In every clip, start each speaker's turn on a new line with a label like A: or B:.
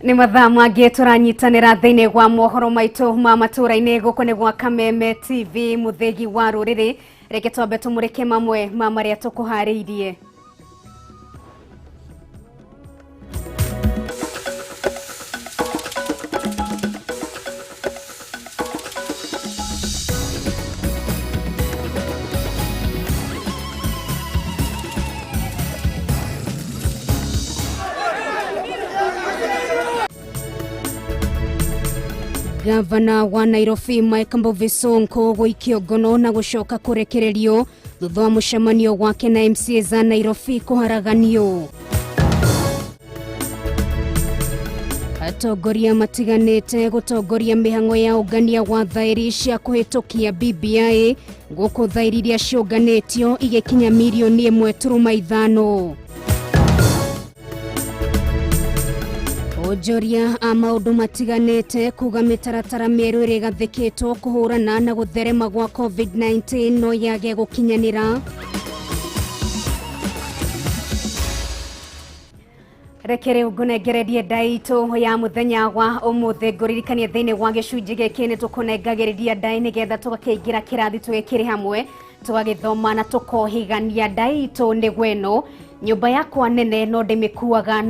A: Ni mathaa mangĩ tũranyitanĩra thĩinĩ wa mohoro maitũ ma Matuuraini gũkũ nĩ gwa Kameme TV muthegi wa rũrĩrĩ. Reke twambe tũmũrĩke mamwe ma marĩa tũkũharĩirie. Gavana wa Nairobi Kamau gũikio ngono na gũcoka kũrekererio thutha wa mũcemanio wake na MCA za Nairobi kũharaganio. Atongoria matiganĩte gũtongoria mĩhang'o ya ũngania wa thaĩri cia kũhĩtũkia BBI gũkũ thaĩri iria ciũnganĩtio igĩkinya milioni 1.5. Onjoria a maũndũ matiganĩte kuga mĩtaratara mĩerũ ĩrĩa ĩgathĩkĩtwo kũhũrana na gũtherema gwa COVID-19 no yage gũkinyanĩra. Reke rĩu ngũnengererie ndaitũ ya mũthenya wa ũmũthĩ ngũririkanie thĩinĩ wa gĩcunjĩ gĩkĩ nĩ tũkũnengagĩrĩria ndai nĩgetha tũgakĩingĩra kĩrathi tũgĩkĩrĩ hamwe tũgagĩthoma na tũkohigania ndaitũ nĩ gweno. Nyumba yakwa nene no ndĩmĩkuaga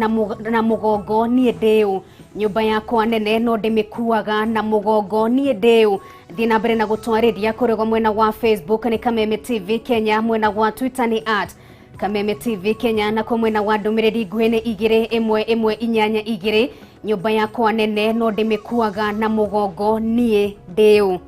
A: na mũgongo niĩ ndĩũ. Nyumba yakwa nene no ndĩmĩkuaga na mũgongo niĩ ndĩũ. Thiĩ na mbere na gũtwarĩria kũrĩ mwena wa Facebook nĩ Kameme TV Kenya, mwena wa Twitter nĩ @Kameme TV Kenya, na kwa mwena wa ndũmĩrĩri nguhĩ nĩ 21182. Nyumba yakwa nene no ndĩmĩkuaga na mũgongo niĩ ndĩũ.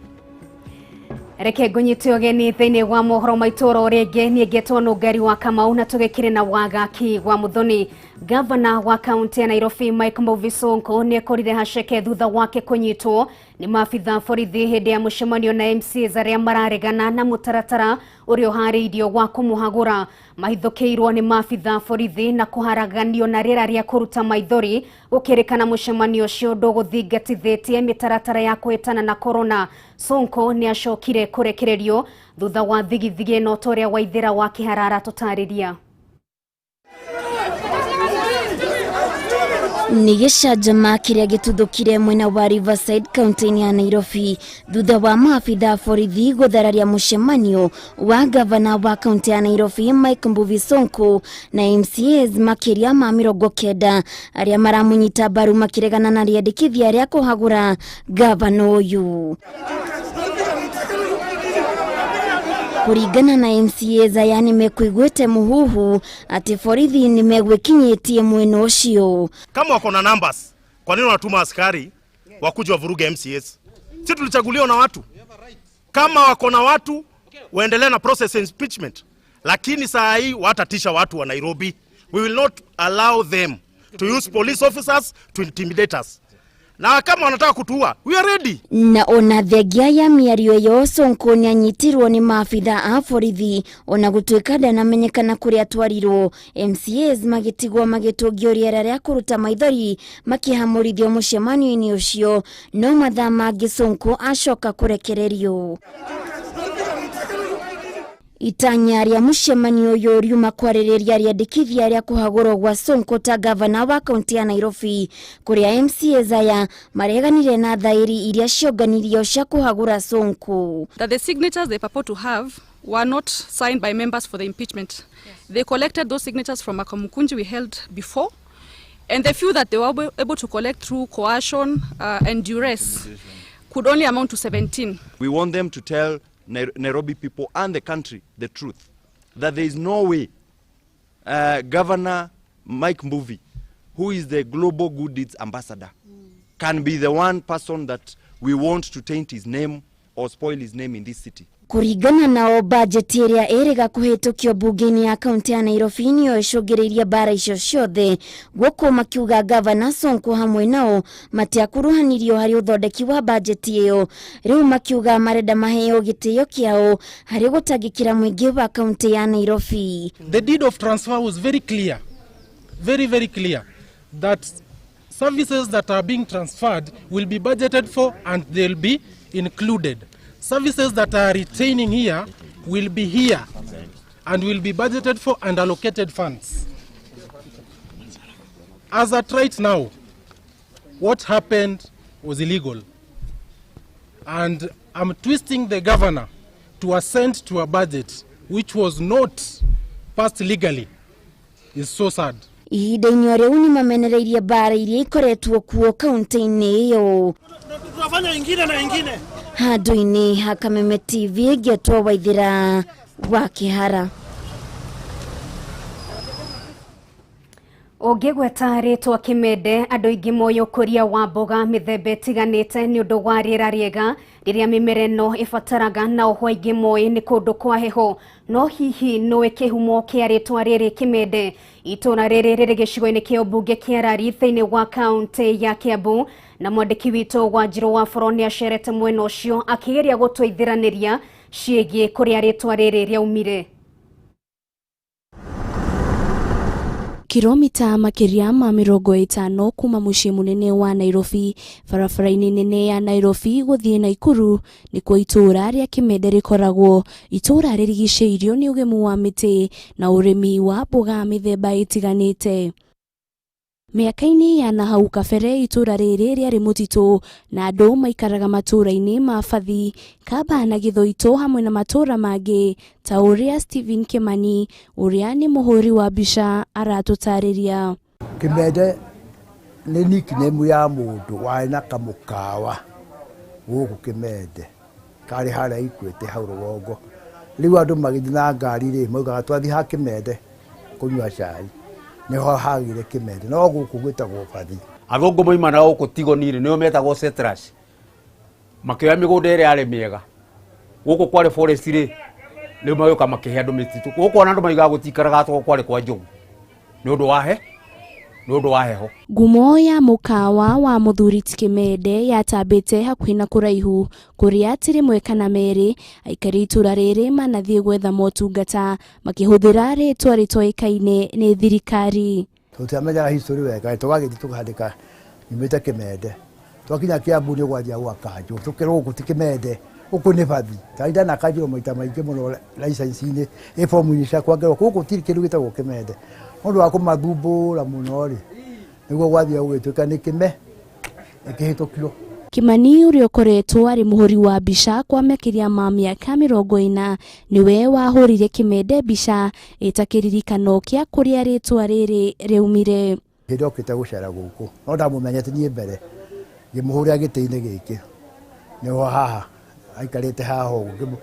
A: Reke ngũnyite ũgeni thĩinĩ wa mohoro maitũ rĩngĩ niĩ ngetwo Nungari wa Kamau na tũgĩkĩrĩ na wagaki wa Muthoni. Gavana wa kaunti ya Nairobi Kamau nĩ ekorire haceke thutha wake kũnyitwo nĩ maabitha borithi hĩndĩ ya mũcemanio na MCAs arĩa mararegana na mũtaratara ũrĩa ũharĩirio wa kũmũhagũra. Mahithũkĩirwo nĩ maabitha borithi na kũharaganio na rĩera rĩa kũruta maithori gũkĩrĩkana mũcemanio ũcio ndũgũthingatithĩtie mĩtaratara ya kũhĩtana na corona. Sonko nĩ acokire kũrekererio thutha wa thigithigi ĩno ta ũrĩa Waithĩra wa Kĩharara tũtarĩria.
B: Nĩ gĩcanjama kĩrĩa gĩtuthũkire mwena wa Riverside kaunti ya Nairobi thutha wa maabitha borithi gũthararia mũcemanio wa gavana wa kaunti ya Nairobi Kamau na MCAs makĩria ma 90 arĩa maramũnyita mbaru makĩregana na rĩendekithia rĩa kũhagũra gavana ũyũ. Kũringana na MCAs aya nĩ mekũiguĩte mũhuhu atĩ borithi nĩ megwĩkinyĩtie mwena ũcio.
C: Kama wako na numbers, kwa nini wanatuma askari wakuja wavuruge MCAs? Sisi tulichaguliwa na watu. Kama wako na watu waendelee na process impeachment. Lakini saa hii watatisha watu wa Nairobi. We will not allow them to use police officers to intimidate us. Na kama wanataka kutuua, we are ready.
B: Na ona thengia ya mĩario ĩyo Sonko nĩ anyitirwo nĩ maabitha a borithi ona gũtuĩka ndanamenyekana kũrĩa atwarirwo. MCAs magĩtigwo magĩtũngio rĩera rĩa kũruta maithori makĩhamũrithio mũcemanio-inĩ ũcio, no mathaa mangĩ Sonko acoka kũrekererio. Itanya rĩa mũcemanio ũyũ riuma kwarĩrĩria rĩendekithia rĩa kũhagũrwo gwa Sonko ta gavana wa kaunti ya Nairobi, kũrĩa MCAs aya mareganire na thaĩri iria cionganirio cia kũhagũra Sonko.
D: That the signatures they purport to have were not signed by members for the impeachment. Yes. They collected those signatures from a Kamukunji we held before, and the few that they were able to collect through coercion and duress could only amount to 17.
E: We want them to tell Nairobi people and the country the truth, that there is no way Governor Kamau, who is the global good deeds ambassador, can be the one person that we want to taint his name or spoil his name in this city.
B: Kũringana nao bajeti ĩrĩa ĩrĩga kũhĩtũkio bunge-inĩ ya kaunti ya Nairobi nĩyo ĩcũngĩrĩirie mbara icio ciothe, gũkũ makiuga gavana Sonko hamwe nao matiakuruhanirio harĩ ũthondeki wa bajeti ĩyo. Rĩu makiuga marenda maheo gĩtĩo kĩao harĩ gũtangĩkĩra mũingĩ wa kaunti ya Nairobi.
F: The deed of transfer was very clear, very clear, that services that are being transferred will be budgeted for and they'll be included. Services that are retaining here will be here and will be budgeted for and allocated funds. As at right now, what happened was illegal. And I'm twisting the governor to assent to a budget which was not passed legally. Is so sad.
B: Ihinda-inĩ rĩu nĩ mamenereirie bara iria ikoretwo kuo kaunti-inĩ iyo.
C: Tunafanya ingine na ingine.
B: Handũ-inĩ ha Kameme TV Getwo Waithira wa Kĩhara.
A: Ũngĩgweta rĩtwa Kĩmende, andũ aingĩ moyo ũkũria wa mboga mĩthemba ĩtiganĩte nĩ ũndũ wa rĩera rĩega rĩrĩa mĩmera ĩno ĩbataraga, na oho aingĩ moĩ nĩ kũndũ kwa heho. No hihi nĩũĩ kĩhumo kĩa rĩtwa rĩrĩ Kĩmende? Itũra rĩrĩ rĩrĩ gĩcigo-inĩ kĩa ũmbunge kĩa Rari thĩinĩ wa kaunti ya Kiambu, na mwandĩki witũ Wanjirũ wa Boro nĩ acerete mwena ũcio akĩgeria gũtũithĩranĩria ciĩgiĩ kũrĩa rĩtwa rĩrĩ rĩaumire.
G: Kilomita makiria ma 50 kuma muciĩ munene wa Nairobi, barabara-inĩ nene ya Nairobi gũthiĩ Naikuru nĩkuo itũra rĩa Kĩmende rĩkoragwo. Itũra rĩrigicĩirio nĩ ũgemu wa mĩtĩ na ũrĩmi wa mboga mĩthemba ĩtiganĩte. Mĩaka-inĩ ya nahau kabere itũra rĩrĩ rĩarĩ mũtitũ na andũ maikaraga matũra-inĩ ma Fathi, Kaba na Gĩthũitũ hamwe na matũra mangĩ ta ũrĩa Stephen Kimani ũrĩa nĩ mũhũri wa mbica aratũtarĩria.
H: Kĩmende nĩ nickname ya mũndũ warĩ na kamũkawa gũkũ Kĩmende karĩ harĩa ikuĩte hau rũgongo. Rĩu andũ magĩthiĩ na ngari rĩ maugaga twathiĩ ha Kĩmende kũnyua cai. Nĩho hagire Kĩmende no gũkũ gwĩtagwo Fathi.
I: Athũngũ moima na gũkũ Tigoni nĩo metagwo settlers. Makĩoya mĩgũnda ĩrĩa yarĩ mĩega. Gũkũ kwarĩ forest rĩ rĩu magĩũka makĩhe andũ mĩtitũ. Gũkũ ona andũ maigaga gũtikaraga tondũ kwarĩ kwa njogu. Nĩ ũndũ wa heho.
G: Ngumo ya mũkawa wa mũthuri ti Kĩmende yatambĩte hakuhĩ na kũraihu, kũrĩa atĩ rĩmwe kana merĩ aikari itũra rĩrĩ manathiĩ gwetha motungata makĩhũthĩra rĩtwa rĩtoĩkaine nĩ thirikari.
H: Tũtiamenyaga history wega, tũgagĩthiĩ tũkandĩka nyumĩte Kĩmende. Twakinya Kiambu nĩ gwathiĩ gwa Kanjũ, tũkĩrwo gũkũ ti Kĩmende, gũkũ nĩ Fathi. Kaida na Kanjũ maita maingĩ mũno license-inĩ ĩbomu-inĩ ciakwa ngerwo gũkũ ti kĩndũ gĩtagwo Kĩmende. Mũndũ wa kũmathumbũra mũno rĩ nĩguo gwathiĩ gũgĩtuĩka nĩ kĩme ĩkĩhĩtũkio.
G: Kimani ũrĩa ũkoretwo arĩ mũhũri wa mbica kwa makĩria ma mĩaka 40 nĩwe wahũrire Kĩmende mbica ĩta kĩririkano kĩa kũrĩa rĩtwa rĩrĩ rĩaumire.
H: Hĩndĩ okĩte gũcera gũkũ no ndamũmenyete niĩ mbere ngĩmũhũrĩra gĩtĩ-inĩ gĩkĩ nĩho haha aikarĩte haha ũguo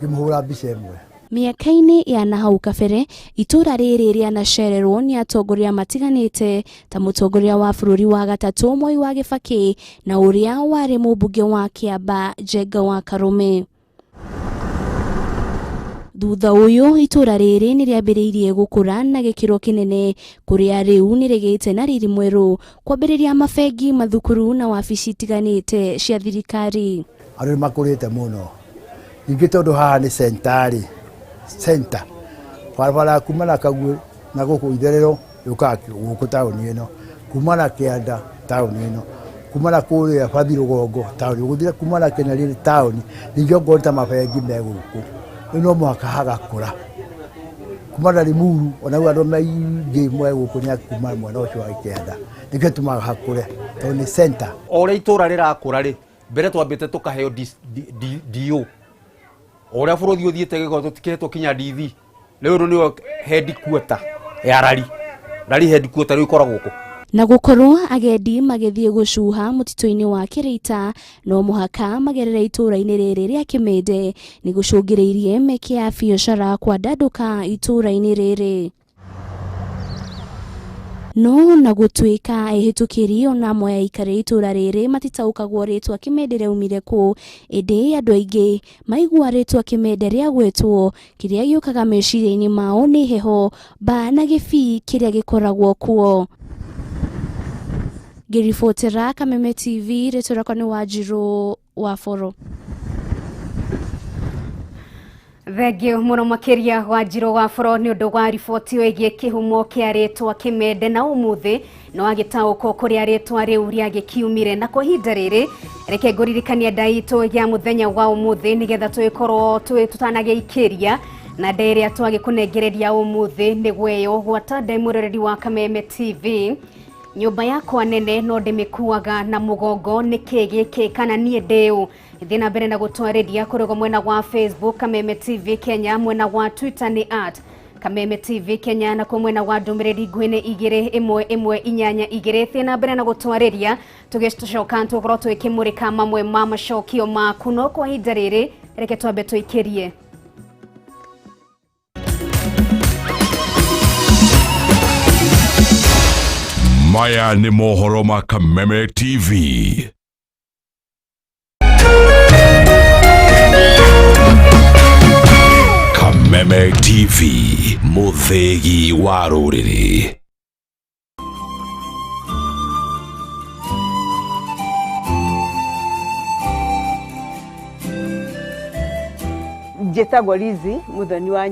H: ngĩmũhũra mbica ĩmwe.
G: Mĩaka-inĩ ya nahau kabere itũra rĩrĩ rĩanacererwo nĩ atongoria matiganĩte ta mũtongoria wa bũrũri wa gatatũ Mwai wa Kĩbakĩ na ũrĩa warĩ mũmbunge wa Kĩamba Njenga wa Karume. Thutha ũyũ itũra rĩrĩ nĩ rĩambĩrĩirie gũkũra na gĩkĩro kĩnene kũrĩa rĩu nĩ rĩgĩte na riri mwerũ kwambĩrĩria mabengi, mathukuru na wabici itiganĩte cia thirikari.
H: Andũ nĩ makũrĩte mũno ningĩ tondũ haha nĩ centari center barabara kuma na Kaguũ na gũkũ itherero yũkaga gũkũ taũni ĩno, kuma na Kĩanda taũni ĩno, kuma na kũrĩa Fathi rũgongo taũni, gũthira kuma na Kĩnyarirĩ taũni, ningĩ ongorwo ta mabengi me gũkũ no mũhaka hagakũra. Kuma na Limuru onaguo andũ maingĩ mwe gũkũ nĩ kuma mwena ũcio wa Kĩanda nĩkĩo tũmaga hakũre tondũ nĩ center.
I: O ũrĩa itũra rĩrakũra rĩ mbere twambĩte tũkaheo DO. Oria bũrũri ũthiĩte gĩgo tũtikĩhetwo kinya DV. Rĩu nĩyo headquarter ya Rari headquarter rĩu ikoragwo gũkũ.
G: Na gũkorwo agendi magĩthiĩ gũcuha mũtitũ-inĩ wa Kĩrĩita no mũhaka magerere itũra-inĩ rĩrĩ rĩa Kĩmende nĩ gũcũngĩrĩirie mĩeke ya biacara kwandandũka itũra-inĩ rĩrĩ. No na gũtuĩka ehĩtũkĩri ona amwe aikari itũra rĩrĩ matitaũkagwo rĩtwa Kĩmende rĩaumire kũ, ĩndĩ andũ aingĩ maigua rĩtwa Kĩmende rĩagwetwo kĩrĩa gĩũkaga meciria-inĩ mao nĩ heho, mbaa na gĩbii kĩrĩa gĩkoragwo kuo. Ngĩribotera Kameme TV, rĩtwa rĩakwa nĩ Wanjirũ wa Boro.
A: Thengio mũno makĩria Wanjirũ wa Boro nĩ ũndũ wa riboti ĩgiĩ kĩhumo kĩa rĩtwa Kĩmende, na ũmũthĩ no agĩtaũkwo kũrĩa rĩtwa rĩu rĩagĩkiumire. Na kwa ihinda rĩrĩ reke ngũririkanie ndaitũ ya mũthenya wa ũmũthĩ nĩgetha twĩkorwo tũtanagĩikĩria na nda ĩrĩa twagĩkũnengereria ũmũthĩ nĩ gweyo gwata ndĩ mũroreri wa Kameme TV nyumba yakwa nene no ndimikuaga na mugongo nikigiki kana nie ndeu thina mbere na gutwarithia kurugo mwena wa Facebook Kameme TV Kenya, mwena wa Twitter ni @Kameme TV Kenya, na kwa mwena wa ndumiriri gwene 21182 thina mbere na gutwarithia tugicoka tukorwo twikimurika mamwe ma macokio maku no kwa ihinda riri reke twambe twikirie.
J: Maya ni mohoro ma Kameme TV. Kameme TV, muthegi wa ruriri.
K: Njĩtagwo Lizi Muthoni wa